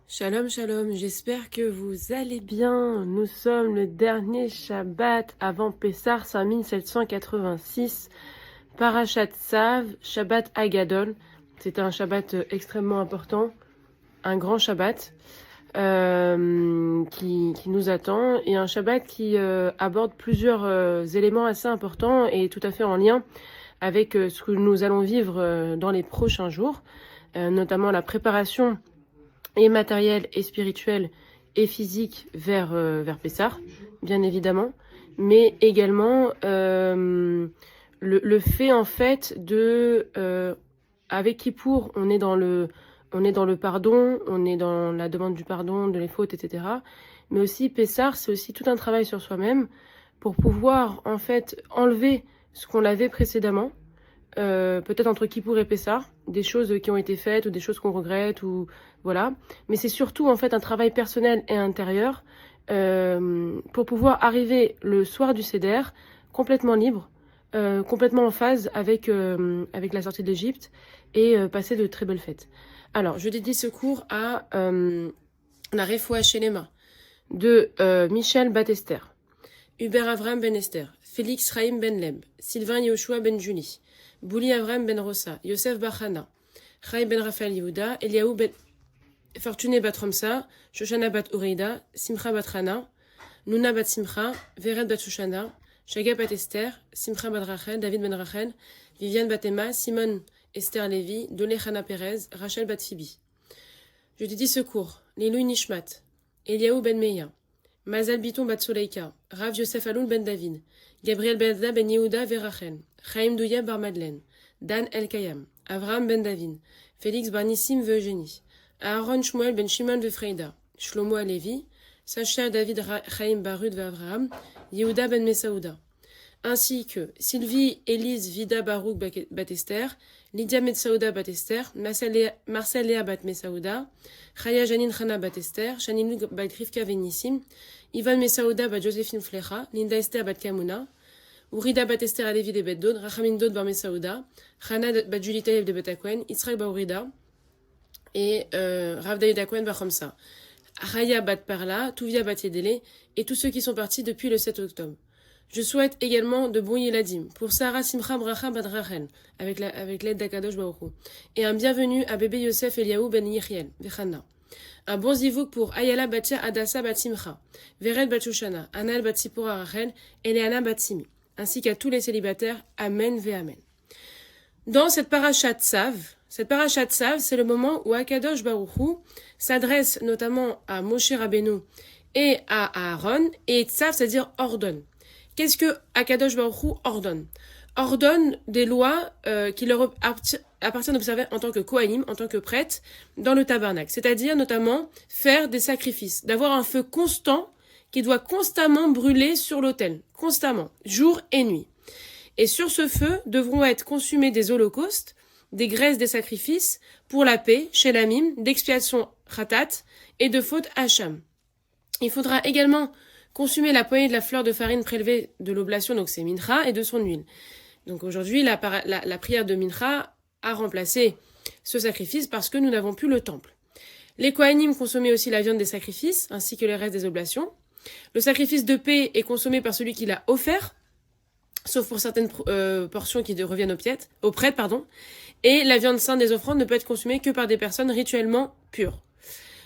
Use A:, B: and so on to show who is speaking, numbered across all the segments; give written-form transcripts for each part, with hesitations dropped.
A: Shalom, shalom, j'espère que vous allez bien. Nous sommes le dernier Shabbat avant Pessah 5786, Parashat Tzav, Shabbat Agadol. C'était un Shabbat extrêmement important, un grand Shabbat qui nous attend, et un Shabbat qui aborde plusieurs éléments assez importants et tout à fait en lien avec ce que nous allons vivre dans les prochains jours, notamment la préparation et matériel et spirituel et physique vers Pessah, bien évidemment, mais également le fait en fait de avec Kippour, on est dans le pardon, on est dans la demande du pardon de les fautes, etc. Mais aussi Pessah, c'est aussi tout un travail sur soi-même pour pouvoir en fait enlever ce qu'on avait précédemment. Peut-être entre Kippour et Pessah, des choses qui ont été faites ou des choses qu'on regrette, ou voilà. Mais c'est surtout en fait un travail personnel et intérieur pour pouvoir arriver le soir du Seder complètement libre, complètement en phase avec la sortie de l'Égypte, et passer de très belles fêtes. Alors, je dédie ce cours à la Refoua Shelema de Michel Batester, Hubert Avram Ben Esther, Félix Raïm Ben Leb, Sylvain Yoshua Ben Julie, Bouli Avram Ben Rossa, Yosef Bachana, Chaim Ben Raphaël Yehuda, Eliaou Ben Fortuné Bat Romsa, Shoshana Bat Ureida, Simcha Bat Hana, Nuna Bat Simcha, Vered Bat Shoshana, Shaga Bat Esther, Simcha Bat Rachel, David Ben Rachel, Viviane Bat Emma, Simone Esther Lévi, Dolé Chana Perez, Rachel Bat Phoebe. Je dédie ce cours, Lilou Nishmat, Eliaou Ben Meya, Mazal Biton Bat Soleika, Rav Yosef Aloul Ben David, Gabriel Bedda Ben Yehuda Verachel, Chaim Douya Bar Madeleine, Dan El Kayam, Avraham Ben David, Félix Bar Nissim Veugénie, Aaron Shmuel Ben Shimon Vefreida, Shlomo Alevi, Sacha David Chaim Barud Avraham, Yehuda Ben Mesaouda, ainsi que Sylvie Élise Vida Barouk Batester, Lydia Metsaouda Batester, Marcel Léa Bat Mesaouda, Chaya Janine Chana Batester, Shaninou Bat Rivka Venissim, Ivan Mesaouda Bat Joséphine Flecha, Linda Esther Bat Kamuna, Urida Batester Alevi de Bet Dod, Rachamin Dod Bar Mesaouda, Chana Bat Julitaev de Betakwen, Yitzhak Ba Urida, et Rav David Akwen Bar Chomsa, Raya Bat Parla, Tuvia Bat Yedele, et tous ceux qui sont partis depuis le 7 octobre. Je souhaite également de bons Yeladim pour Sarah Simcha Bracha Bat Rachel, avec l'aide d'Akadosh Baruch Hu, et un bienvenue à bébé Yosef Eliaou Ben Yechiel, Vechana. Un bon zivouk pour Ayala Batia Adassa Bat Simcha, Vered Bat Shoshana, Anal Bat Sipora Rachel, et Léana Bat Simi, ainsi qu'à tous les célibataires. Amen ve Amen. Dans cette parashat Tzav, c'est le moment où Akadosh Baruch Hu s'adresse notamment à Moshe Rabbeinu et à Aaron, et Tzav, c'est-à-dire ordonne. Qu'est-ce que Akadosh Baruch Hu ordonne? Ordonne des lois qui leur appartiennent d'observer en tant que Kohanim, en tant que prêtres, dans le tabernacle. C'est-à-dire notamment faire des sacrifices, d'avoir un feu constant qui doit constamment brûler sur l'autel, constamment, jour et nuit. Et sur ce feu devront être consumés des holocaustes, des graisses des sacrifices, pour la paix, chez l'amim, d'expiation khatat et de faute hacham. Il faudra également consumer la poignée de la fleur de farine prélevée de l'oblation, donc c'est mincha, et de son huile. Donc aujourd'hui, la prière de mincha a remplacé ce sacrifice parce que nous n'avons plus le temple. Les Kohanim consommaient aussi la viande des sacrifices, ainsi que les restes des oblations. Le sacrifice de paix est consommé par celui qui l'a offert, sauf pour certaines portions qui reviennent aux prêtres, et la viande sainte des offrandes ne peut être consommée que par des personnes rituellement pures.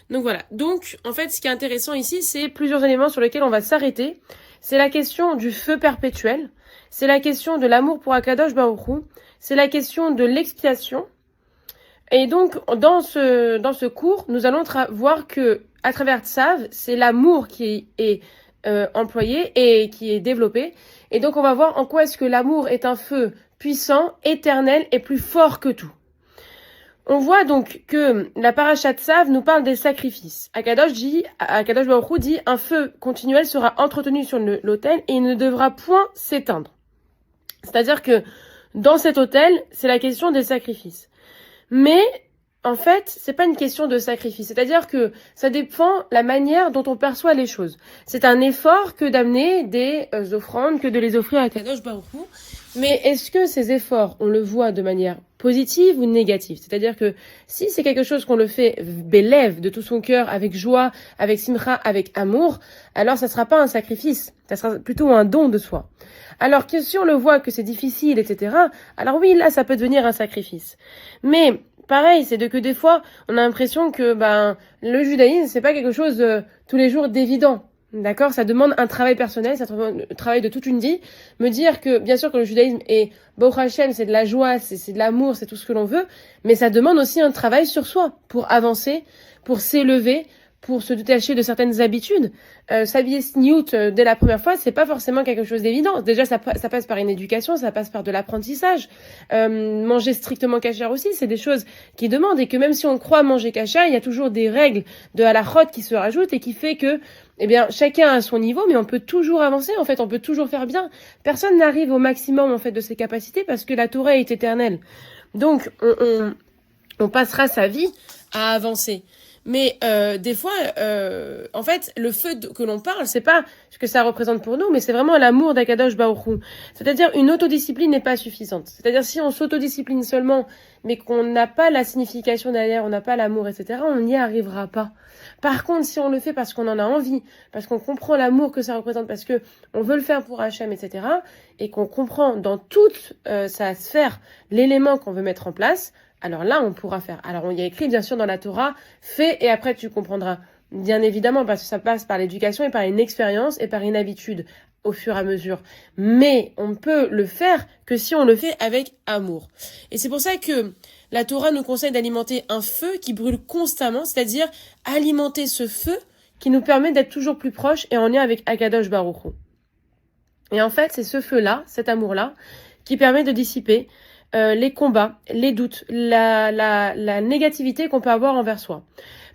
A: Donc voilà. Donc, en fait, ce qui est intéressant ici, c'est plusieurs éléments sur lesquels on va s'arrêter. C'est la question du feu perpétuel. C'est la question de l'amour pour Akadosh Baruch Hu. C'est la question de l'expiation. Et donc, dans ce cours, nous allons voir que, à travers Tzav, c'est l'amour qui est employé et qui est développé. Et donc, on va voir en quoi est-ce que l'amour est un feu puissant, éternel et plus fort que tout. On voit donc que la parashat Tzav nous parle des sacrifices. Akadosh Baruch Hu dit un feu continuel sera entretenu sur l'autel et il ne devra point s'éteindre. C'est-à-dire que dans cet autel, c'est la question des sacrifices. Mais en fait, c'est pas une question de sacrifice. C'est-à-dire que ça dépend la manière dont on perçoit les choses. C'est un effort que d'amener des offrandes, que de les offrir à Akadosh Baruch Hu. Mais est-ce que ces efforts, on le voit de manière positive ou négative. C'est-à-dire que si c'est quelque chose qu'on le fait bélève de tout son cœur, avec joie, avec simcha, avec amour, alors ça sera pas un sacrifice, ça sera plutôt un don de soi. Alors que si on le voit que c'est difficile, etc., alors oui, là, ça peut devenir un sacrifice. Mais pareil, c'est que des fois, on a l'impression que le judaïsme, c'est pas quelque chose tous les jours d'évident. D'accord, ça demande un travail personnel, ça demande un travail de toute une vie. Me dire que, bien sûr, que le judaïsme est Baruch Hashem, c'est de la joie, c'est de l'amour, c'est tout ce que l'on veut, mais ça demande aussi un travail sur soi pour avancer, pour s'élever, pour se détacher de certaines habitudes. S'habiller sniout dès la première fois, c'est pas forcément quelque chose d'évident. Déjà, ça passe par une éducation, ça passe par de l'apprentissage. Manger strictement cachère aussi, c'est des choses qui demandent, et que même si on croit manger cachère, il y a toujours des règles de halachot qui se rajoutent et qui fait que chacun a son niveau, mais on peut toujours avancer, en fait, on peut toujours faire bien. Personne n'arrive au maximum, en fait, de ses capacités parce que la Torah est éternelle. Donc, on passera sa vie à avancer. Mais des fois, en fait, le feu que l'on parle, c'est pas ce que ça représente pour nous, mais c'est vraiment l'amour d'Akadosh Baruch Hu. C'est-à-dire, une autodiscipline n'est pas suffisante. C'est-à-dire, si on s'autodiscipline seulement, mais qu'on n'a pas la signification derrière, on n'a pas l'amour, etc., on n'y arrivera pas. Par contre, si on le fait parce qu'on en a envie, parce qu'on comprend l'amour que ça représente, parce que on veut le faire pour Hachem, etc., et qu'on comprend dans toute sa sphère l'élément qu'on veut mettre en place, alors là, on pourra faire. Alors, on y a écrit, bien sûr, dans la Torah, fais et après tu comprendras. Bien évidemment, parce que ça passe par l'éducation et par une expérience et par une habitude au fur et à mesure. Mais on peut le faire que si on le fait avec amour. Et c'est pour ça que la Torah nous conseille d'alimenter un feu qui brûle constamment, c'est-à-dire alimenter ce feu qui nous permet d'être toujours plus proches et en lien avec Akadosh Baruch Hu. Et en fait, c'est ce feu-là, cet amour-là, qui permet de dissiper les combats, les doutes, la négativité qu'on peut avoir envers soi.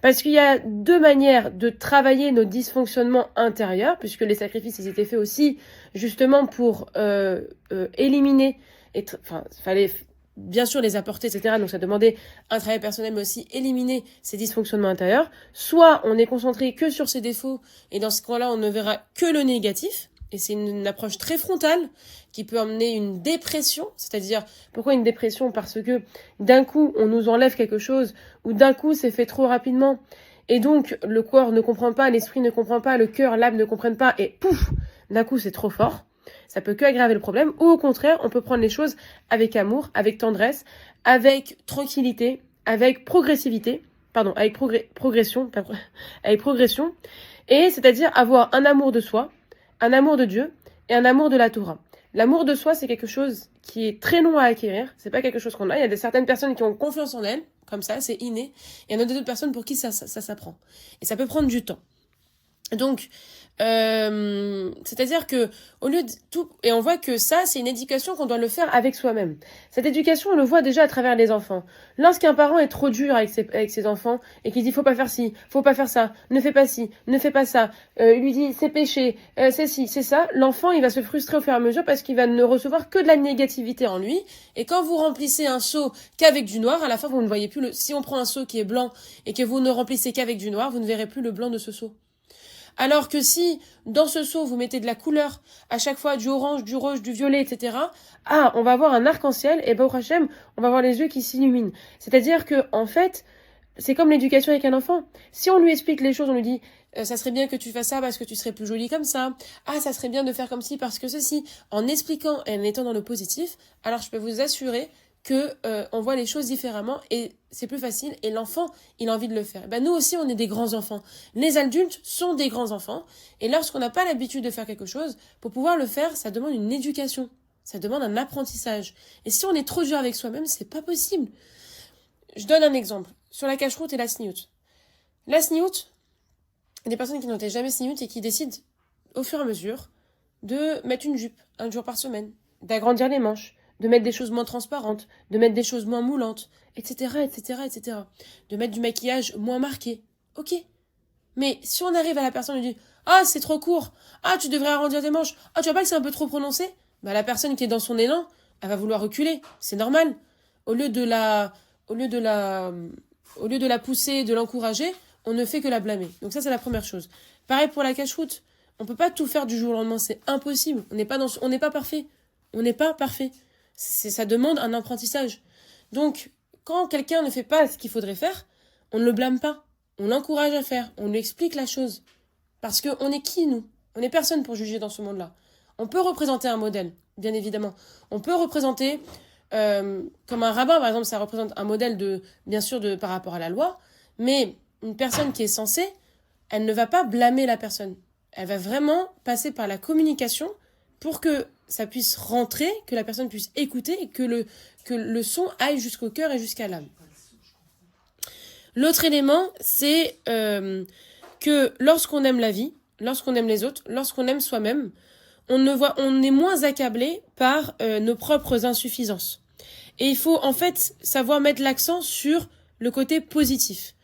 A: Parce qu'il y a deux manières de travailler nos dysfonctionnements intérieurs, puisque les sacrifices, ils étaient faits aussi justement pour éliminer, fallait bien sûr les apporter, etc. Donc ça demandait un travail personnel, mais aussi éliminer ces dysfonctionnements intérieurs. Soit on est concentré que sur ses défauts, et dans ce cas-là, on ne verra que le négatif. Et c'est une approche très frontale qui peut emmener une dépression. C'est-à-dire, pourquoi une dépression? Parce que d'un coup, on nous enlève quelque chose, ou d'un coup, c'est fait trop rapidement. Et donc, le corps ne comprend pas, l'esprit ne comprend pas, le cœur, l'âme ne comprennent pas, et pouf, d'un coup, c'est trop fort. Ça peut que aggraver le problème. Ou au contraire, on peut prendre les choses avec amour, avec tendresse, avec tranquillité, avec progressivité, avec progression, avec progression. Et c'est-à-dire avoir un amour de soi, un amour de Dieu et un amour de la Torah. L'amour de soi, c'est quelque chose qui est très long à acquérir. C'est pas quelque chose qu'on a. Il y a certaines personnes qui ont confiance en elles, comme ça, c'est inné. Et il y en a d'autres personnes pour qui ça s'apprend. Et ça peut prendre du temps. Donc, c'est-à-dire que au lieu de tout, et on voit que ça, c'est une éducation qu'on doit le faire avec soi-même. Cette éducation, on le voit déjà à travers les enfants. Lorsqu'un parent est trop dur avec ses enfants et qu'il dit faut pas faire ci, faut pas faire ça, ne fais pas ci, ne fais pas ça, il lui dit c'est péché, c'est ci, c'est ça, l'enfant il va se frustrer au fur et à mesure parce qu'il va ne recevoir que de la négativité en lui. Et quand vous remplissez un seau qu'avec du noir, à la fin vous ne voyez plus si on prend un seau qui est blanc et que vous ne remplissez qu'avec du noir, vous ne verrez plus le blanc de ce seau. Alors que si, dans ce seau, vous mettez de la couleur, à chaque fois du orange, du rouge, du violet, etc., on va avoir un arc-en-ciel, et Baruch Hashem, on va avoir les yeux qui s'illuminent. C'est-à-dire que, en fait, c'est comme l'éducation avec un enfant. Si on lui explique les choses, on lui dit, ça serait bien que tu fasses ça parce que tu serais plus jolie comme ça. Ah, ça serait bien de faire comme ci parce que ceci. En expliquant et en étant dans le positif, alors je peux vous assurer que on voit les choses différemment et c'est plus facile et l'enfant il a envie de le faire. Nous aussi on est des grands enfants. Les adultes sont des grands enfants et lorsqu'on n'a pas l'habitude de faire quelque chose, pour pouvoir le faire, ça demande une éducation, ça demande un apprentissage. Et si on est trop dur avec soi-même, c'est pas possible. Je donne un exemple sur la cacheroute et la sniout. La sniout, des personnes qui n'ont jamais sniout et qui décident au fur et à mesure de mettre une jupe un jour par semaine, d'agrandir les manches, de mettre des choses moins transparentes, de mettre des choses moins moulantes, etc., etc., etc. De mettre du maquillage moins marqué. Ok. Mais si on arrive à la personne et lui dit « Ah, c'est trop court. Ah, tu devrais arrondir tes manches. Ah, tu vois pas que c'est un peu trop prononcé ?» La personne qui est dans son élan, elle va vouloir reculer. C'est normal. Au lieu de la pousser, de l'encourager, on ne fait que la blâmer. Donc ça, c'est la première chose. Pareil pour la cache-route. On peut pas tout faire du jour au lendemain. C'est impossible. On n'est pas parfait. On n'est pas parfait. Ça demande un apprentissage. Donc, quand quelqu'un ne fait pas ce qu'il faudrait faire, on ne le blâme pas. On l'encourage à faire. On lui explique la chose. Parce qu'on est qui, nous? On n'est personne pour juger dans ce monde-là. On peut représenter un modèle, bien évidemment. On peut représenter, comme un rabbin, par exemple, ça représente un modèle, bien sûr, par rapport à la loi. Mais une personne qui est censée, elle ne va pas blâmer la personne. Elle va vraiment passer par la communication pour que ça puisse rentrer, que la personne puisse écouter et que le son aille jusqu'au cœur et jusqu'à l'âme. L'autre élément, c'est que lorsqu'on aime la vie, lorsqu'on aime les autres, lorsqu'on aime soi-même, on est moins accablé par nos propres insuffisances. Et il faut en fait savoir mettre l'accent sur le côté positif.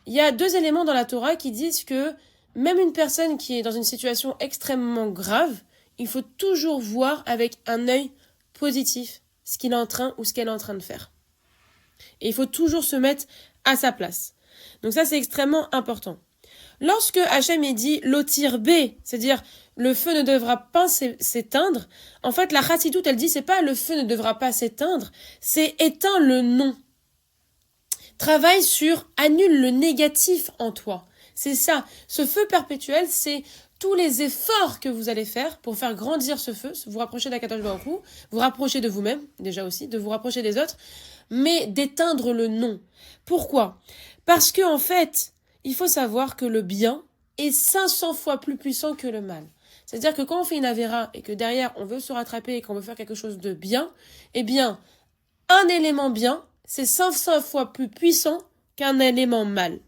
A: Il y a 2 éléments dans la Torah qui disent que même une personne qui est dans une situation extrêmement grave, il faut toujours voir avec un œil positif ce qu'il est en train ou ce qu'elle est en train de faire. Et il faut toujours se mettre à sa place. Donc ça, c'est extrêmement important. Lorsque Hachem est dit lotir B, c'est-à-dire le feu ne devra pas s'éteindre, en fait, la Chassidoute, elle dit c'est pas le feu ne devra pas s'éteindre, c'est éteins le non. Travaille sur annule le négatif en toi. C'est ça. Ce feu perpétuel, c'est tous les efforts que vous allez faire pour faire grandir ce feu, vous rapprocher d'Akadosh Baruch Hu, vous rapprocher de vous-même, déjà aussi, de vous rapprocher des autres, mais d'éteindre le non. Pourquoi? Parce que, en fait, il faut savoir que le bien est 500 fois plus puissant que le mal. C'est-à-dire que quand on fait une avéra et que derrière on veut se rattraper et qu'on veut faire quelque chose de bien, eh bien, un élément bien, c'est 500 fois plus puissant qu'un élément mal.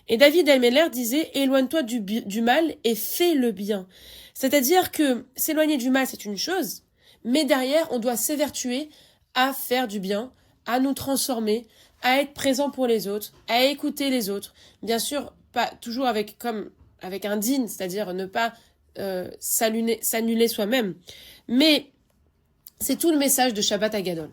A: Et David Elmeler disait « Éloigne-toi du mal et fais le bien ». C'est-à-dire que s'éloigner du mal, c'est une chose, mais derrière, on doit s'évertuer à faire du bien, à nous transformer, à être présent pour les autres, à écouter les autres. Bien sûr, pas toujours avec un din, c'est-à-dire ne pas s'annuler soi-même. Mais c'est tout le message de Shabbat Hagadol.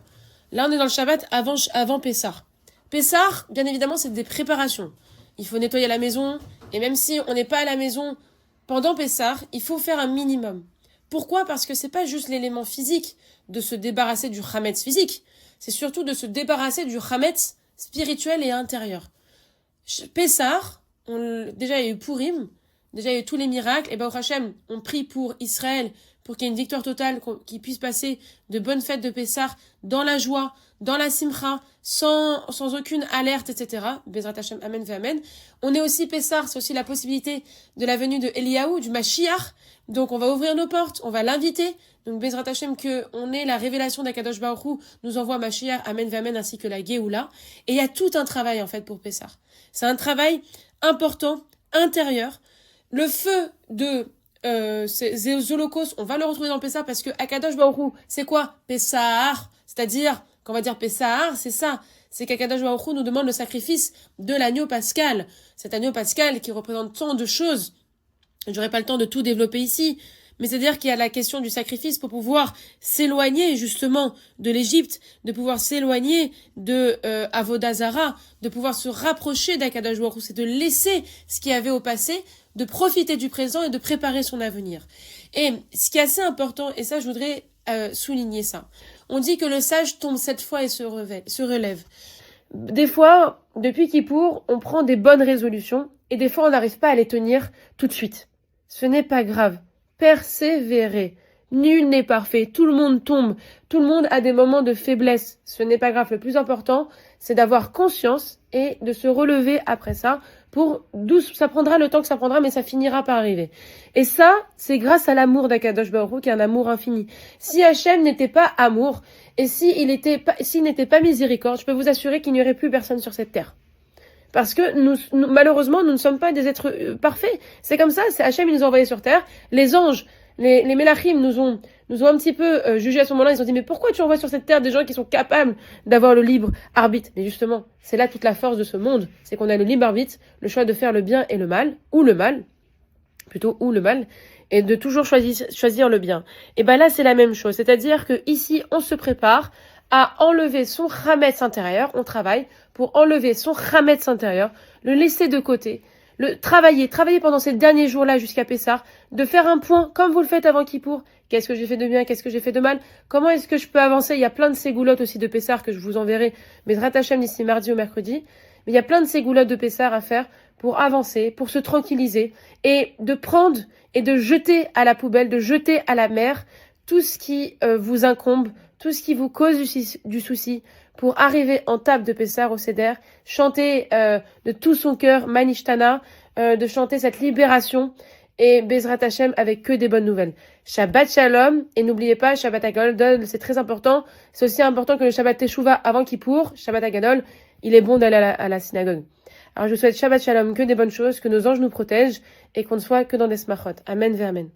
A: Là, on est dans le Shabbat avant Pessah. Pessah, bien évidemment, c'est des préparations. Il faut nettoyer la maison, et même si on n'est pas à la maison pendant Pessah, il faut faire un minimum. Pourquoi? Parce que c'est pas juste l'élément physique de se débarrasser du chametz physique, c'est surtout de se débarrasser du chametz spirituel et intérieur. Pessah, déjà il y a eu Purim, déjà il y a eu tous les miracles, et Baruch Hashem, on prie pour Israël, pour qu'il y ait une victoire totale, qu'il puisse passer de bonnes fêtes de Pessah dans la joie, dans la simcha, sans aucune alerte, etc. Bezrat Hashem, amen ve amen. On est aussi Pessah, c'est aussi la possibilité de la venue de Eliyahu, du Mashiach. Donc on va ouvrir nos portes, on va l'inviter. Donc Bezrat Hashem, qu'on ait la révélation d'Akadosh Baruch Hu, nous envoie Mashiach, amen ve amen, ainsi que la Géoula. Et il y a tout un travail en fait pour Pessah. C'est un travail important, intérieur. Le feu de ces holocaustes, on va le retrouver dans le Pessah parce que Akadosh Baruch Hu, c'est quoi? Pessah, c'est-à-dire, quand on va dire Pessah, c'est ça. C'est qu'Akadosh Baruch Hu nous demande le sacrifice de l'agneau pascal. Cet agneau pascal qui représente tant de choses. J'aurais pas le temps de tout développer ici. Mais c'est-à-dire qu'il y a la question du sacrifice pour pouvoir s'éloigner justement de l'Égypte, de pouvoir s'éloigner de Avodah Zara, de pouvoir se rapprocher d'Akadosh Baruch Hu, c'est de laisser ce qu'il y avait au passé, de profiter du présent et de préparer son avenir. Et ce qui est assez important, et ça je voudrais souligner ça, on dit que le sage tombe 7 fois et se relève. Des fois, depuis Kippour, on prend des bonnes résolutions et des fois on n'arrive pas à les tenir tout de suite. Ce n'est pas grave. Persévérer. Nul n'est parfait. Tout le monde tombe. Tout le monde a des moments de faiblesse. Ce n'est pas grave. Le plus important, c'est d'avoir conscience et de se relever après ça ça prendra le temps que ça prendra, mais ça finira par arriver. Et ça, c'est grâce à l'amour d'Akadosh Baruch Hu, qui est un amour infini. Si Hachem n'était pas amour, et s'il n'était pas miséricorde, je peux vous assurer qu'il n'y aurait plus personne sur cette terre. Parce que malheureusement, nous ne sommes pas des êtres parfaits. C'est comme ça, c'est Hachem, il nous a envoyés sur terre. Les anges, les Mélachim nous ont un petit peu jugés à ce moment-là. Ils ont dit, mais pourquoi tu envoies sur cette terre des gens qui sont capables d'avoir le libre arbitre? Mais justement, c'est là toute la force de ce monde. C'est qu'on a le libre arbitre, le choix de faire le bien et le mal, ou le mal, et de toujours choisir le bien. Et ben là, c'est la même chose. C'est-à-dire que ici, on se prépare à enlever son chametz intérieur. On travaille pour enlever son chametz intérieur, le laisser de côté, Travailler pendant ces derniers jours-là jusqu'à Pessah, de faire un point comme vous le faites avant Kippour. Qu'est-ce que j'ai fait de bien, qu'est-ce que j'ai fait de mal, comment est-ce que je peux avancer. Il y a plein de ségoulottes aussi de Pessah que je vous enverrai, mais Hashem d'ici mardi ou mercredi. Mais il y a plein de ségoulottes de Pessah à faire pour avancer, pour se tranquilliser et de prendre et de jeter à la poubelle, de jeter à la mer tout ce qui vous incombe, tout ce qui vous cause du souci, pour arriver en table de Pessah au Seder, chanter de tout son cœur Manishtana, de chanter cette libération et Bezrat Hashem avec que des bonnes nouvelles. Shabbat Shalom, et n'oubliez pas, Shabbat Hagadol, c'est très important. C'est aussi important que le Shabbat Teshuvah avant Kippour, Shabbat Hagadol, il est bon d'aller à la synagogue. Alors je souhaite Shabbat Shalom, que des bonnes choses, que nos anges nous protègent et qu'on ne soit que dans des smachot. Amen, Amen.